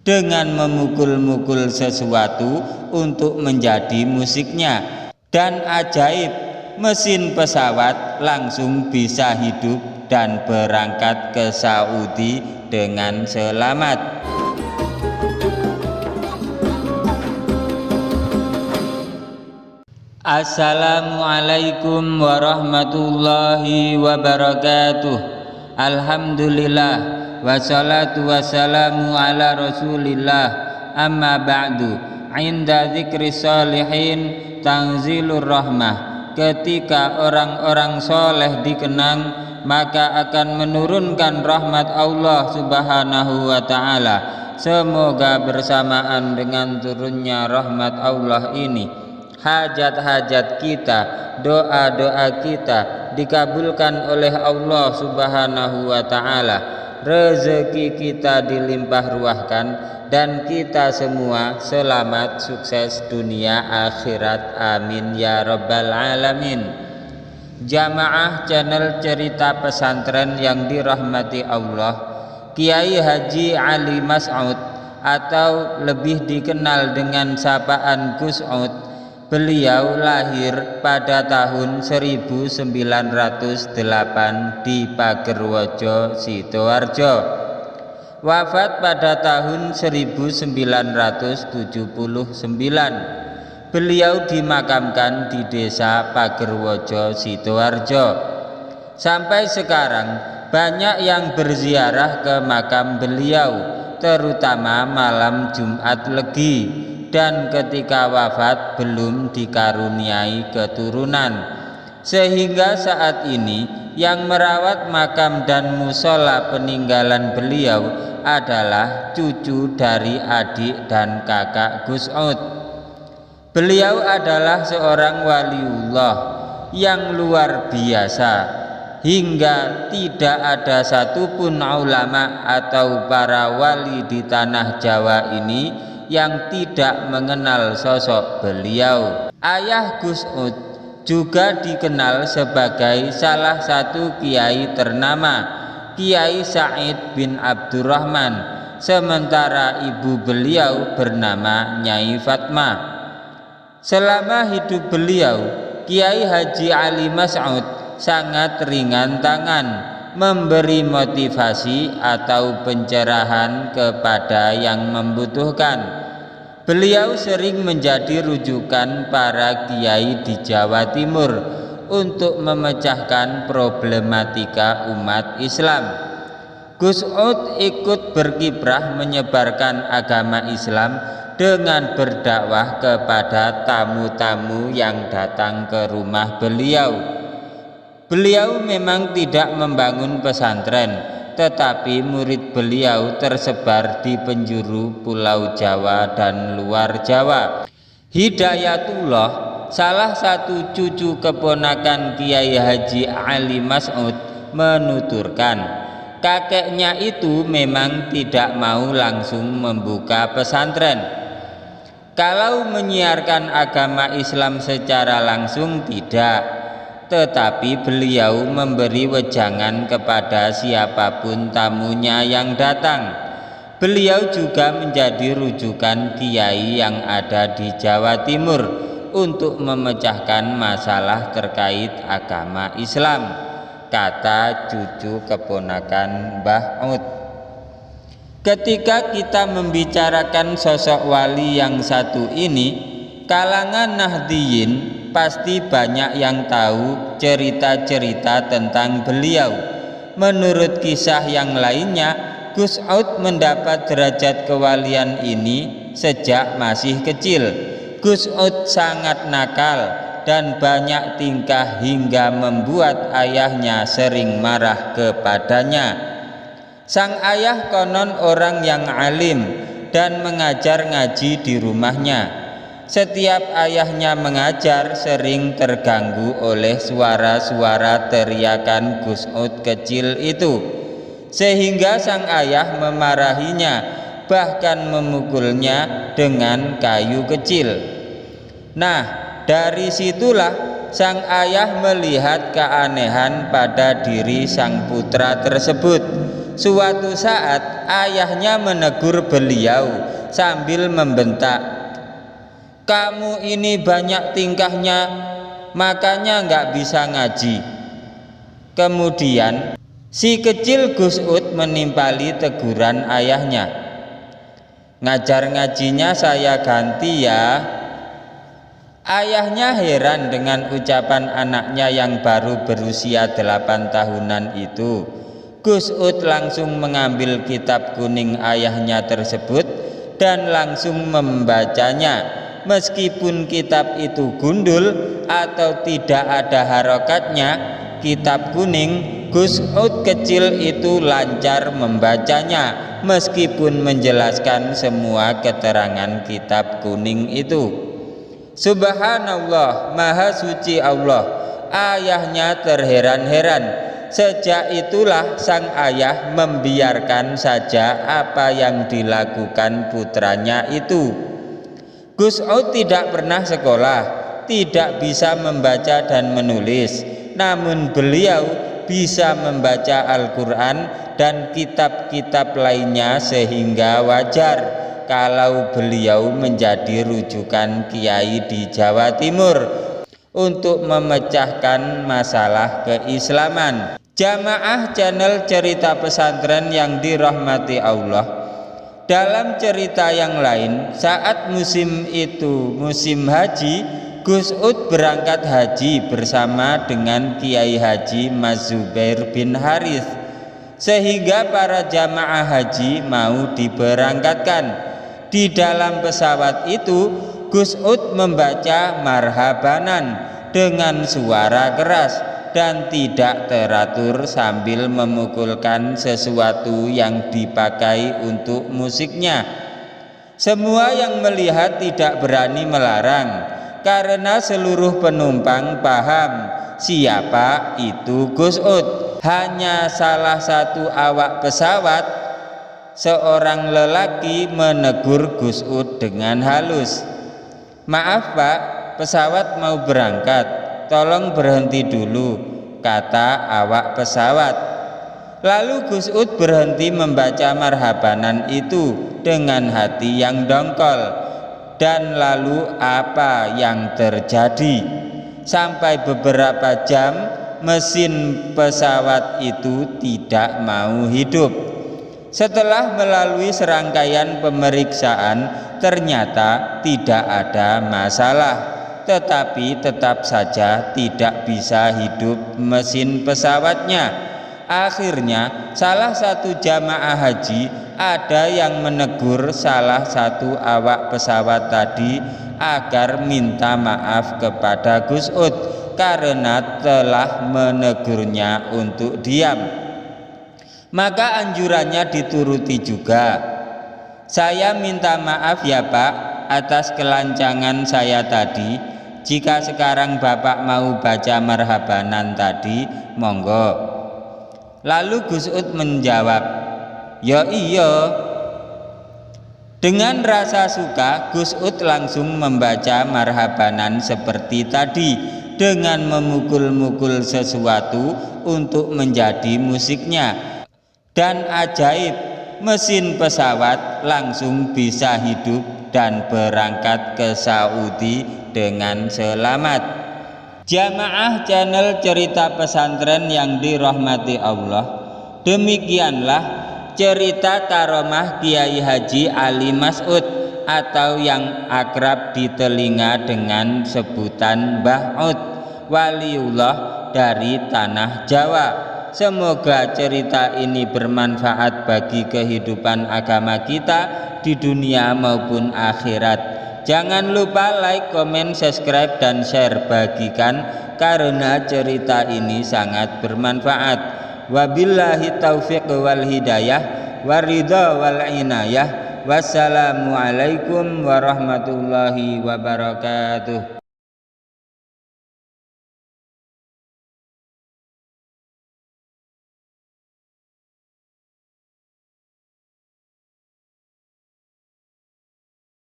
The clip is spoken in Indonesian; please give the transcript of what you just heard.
dengan memukul-mukul sesuatu untuk menjadi musiknya. Dan ajaib, mesin pesawat langsung bisa hidup dan berangkat ke Saudi dengan selamat. Assalamualaikum warahmatullahi wabarakatuh. Alhamdulillah, wassalatu wassalamu ala rasulillah, amma ba'du. Inda dzikri sholihin tanzilur rahmah. Ketika orang-orang soleh dikenang, maka akan menurunkan rahmat Allah subhanahu wa ta'ala. Semoga bersamaan dengan turunnya rahmat Allah ini, hajat-hajat kita, doa-doa kita dikabulkan oleh Allah subhanahu wa ta'ala. Rezeki kita dilimpah ruahkan, dan kita semua selamat sukses dunia akhirat, amin ya rabbal alamin. Jamaah channel cerita pesantren yang dirahmati Allah, Kiai Haji Ali Mas'ud atau lebih dikenal dengan sapaan Gus Ud, beliau lahir pada tahun 1908 di Pagerwojo, Sidoarjo. Wafat pada tahun 1979. Beliau dimakamkan di desa Pagerwojo, Sidoarjo. Sampai sekarang banyak yang berziarah ke makam beliau, terutama malam Jumat Legi, dan ketika wafat belum dikaruniai keturunan, sehingga saat ini yang merawat makam dan musola peninggalan beliau adalah cucu dari adik dan kakak Gus Ud. Beliau adalah seorang waliullah yang luar biasa, hingga tidak ada satupun ulama atau para wali di tanah Jawa ini yang tidak mengenal sosok beliau. Ayah Gus Ud juga dikenal sebagai salah satu kiai ternama, Kiai Said bin Abdurrahman, sementara ibu beliau bernama Nyai Fatmah. Selama hidup beliau, Kiai Haji Ali Mas'ud sangat ringan tangan memberi motivasi atau pencerahan kepada yang membutuhkan. Beliau sering menjadi rujukan para kiai di Jawa Timur untuk memecahkan problematika umat Islam. Gus Ud ikut berkiprah menyebarkan agama Islam dengan berdakwah kepada tamu-tamu yang datang ke rumah beliau. Beliau memang tidak membangun pesantren, tetapi murid beliau tersebar di penjuru Pulau Jawa dan luar Jawa. Hidayatullah, salah satu cucu keponakan Kiai Haji Ali Mas'ud, menuturkan kakeknya itu memang tidak mau langsung membuka pesantren. Kalau menyiarkan agama Islam secara langsung tidak, tetapi beliau memberi wejangan kepada siapapun tamunya yang datang. Beliau juga menjadi rujukan kiai yang ada di Jawa Timur untuk memecahkan masalah terkait agama Islam, kata cucu keponakan Mbah Ud. Ketika kita membicarakan sosok wali yang satu ini, kalangan Nahdliyin pasti banyak yang tahu cerita-cerita tentang beliau. Menurut kisah yang lainnya, Gus Ud mendapat derajat kewalian ini sejak masih kecil. Gus Ud sangat nakal dan banyak tingkah hingga membuat ayahnya sering marah kepadanya. Sang ayah konon orang yang alim dan mengajar ngaji di rumahnya. Setiap ayahnya mengajar sering terganggu oleh suara-suara teriakan Gus Ud kecil itu, sehingga sang ayah memarahinya, bahkan memukulnya dengan kayu kecil. Nah, dari situlah sang ayah melihat keanehan pada diri sang putra tersebut. suatu saat ayahnya menegur beliau sambil membentak, "Kamu ini banyak tingkahnya, makanya nggak bisa ngaji." Kemudian si kecil Gus Ud menimpali teguran ayahnya, "Ngajar ngajinya saya ganti ya." Ayahnya heran dengan ucapan anaknya yang baru berusia 8 tahunan itu. Gus Ud langsung mengambil kitab kuning ayahnya tersebut dan langsung membacanya. Meskipun kitab itu gundul atau tidak ada harokatnya, kitab kuning, Gus Ud kecil itu lancar membacanya meskipun menjelaskan semua keterangan kitab kuning itu. Subhanallah, maha suci Allah. Ayahnya terheran-heran. Sejak itulah sang ayah membiarkan saja apa yang dilakukan putranya itu. Gus Ud tidak pernah sekolah, tidak bisa membaca dan menulis, namun beliau bisa membaca Al-Quran dan kitab-kitab lainnya sehingga wajar kalau beliau menjadi rujukan kiai di Jawa Timur untuk memecahkan masalah keislaman. Jamaah channel Cerita Pesantren yang dirahmati Allah, dalam cerita yang lain, saat musim itu musim haji, Gus Ud berangkat haji bersama dengan Kiai Haji Mas Zubair bin Harith, sehingga para jamaah haji mau diberangkatkan. Di dalam pesawat itu Gus Ud membaca marhabanan dengan suara keras dan tidak teratur sambil memukulkan sesuatu yang dipakai untuk musiknya. Semua yang melihat tidak berani melarang karena seluruh penumpang paham siapa itu Gus Ud. Hanya salah satu awak pesawat, seorang lelaki, menegur Gus Ud dengan halus, "Maaf Pak, pesawat mau berangkat, tolong berhenti dulu," kata awak pesawat. Lalu Gus Ud berhenti membaca marhabanan itu dengan hati yang dongkol. Dan lalu apa yang terjadi? Sampai beberapa jam mesin pesawat itu tidak mau hidup. Setelah melalui serangkaian pemeriksaan, ternyata tidak ada masalah, tetapi tetap saja tidak bisa hidup mesin pesawatnya. Akhirnya salah satu jamaah haji ada yang menegur salah satu awak pesawat tadi agar minta maaf kepada Gus Ud karena telah menegurnya untuk diam. Maka anjurannya dituruti juga. "Saya minta maaf ya Pak atas kelancangan saya tadi. Jika sekarang Bapak mau baca marhabanan tadi, monggo." Lalu Gus Ud menjawab, "Ya iya." Dengan rasa suka, Gus Ud langsung membaca marhabanan seperti tadi dengan memukul-mukul sesuatu untuk menjadi musiknya. Dan ajaib, mesin pesawat langsung bisa hidup dan berangkat ke Saudi dengan selamat. Jamaah channel Cerita Pesantren yang dirahmati Allah, demikianlah cerita karomah Kiai Haji Ali Mas'ud atau yang akrab di telinga dengan sebutan Mbah Ud, waliullah dari tanah Jawa. Semoga cerita ini bermanfaat bagi kehidupan agama kita di dunia maupun akhirat. Jangan lupa like, komen, subscribe, dan share, bagikan karena cerita ini sangat bermanfaat. Wabillahi taufiq wal hidayah, waridha wal inayah. Wassalamualaikum warahmatullahi wabarakatuh.